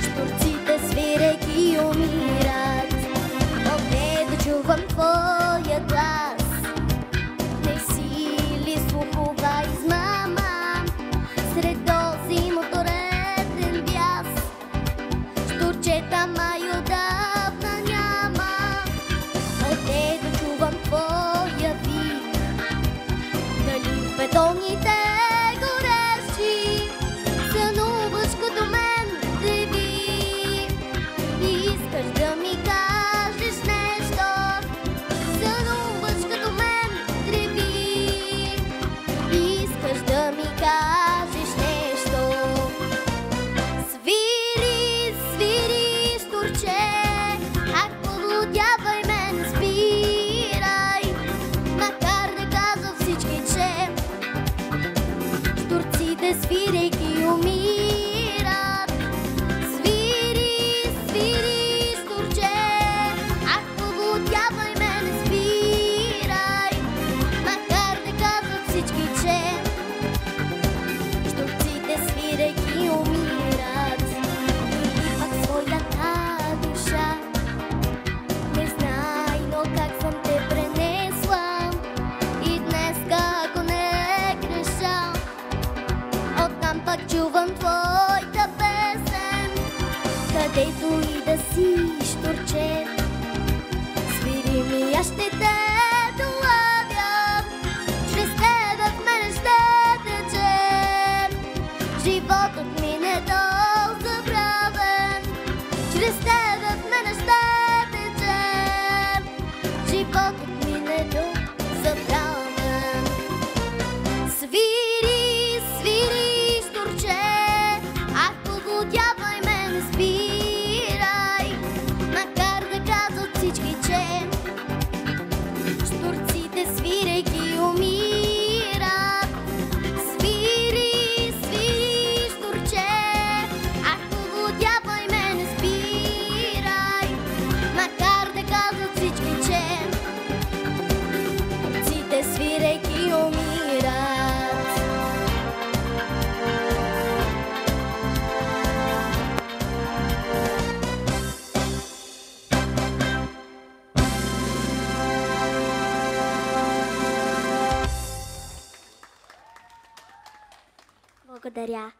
Щурците свирейки умират. Отде да чувам твоя глас. Не си ли слухова измама сред този моторетен бяс? Щурчета май отдавна няма. Отде да чувам твоя вик? Дали в бетоните свирейки умират. Свири, свири, щурче, ах, поводявай ме, не спирай. Макар да казват всички, че щурците свирейки умират. И пак своята душа не знай, но как съм те пренесла. И днес, ако не греша, пак чувам твоята песен. Където и да си, щурче, свири ми, аз ще те долавя. Чрез тебе в мене ще тече животът ми недозабравен. Чрез тебе в мене ще тече животът ми недозабравен. Свири, свири, ах, поводявай ме, не спирай. Макар да казват всички, че щурците свирейки умират. Свири, свири, щурче, ах, поводявай ме, не спирай. Макар да казват всички, че щурците свирейки умират. Благодаря.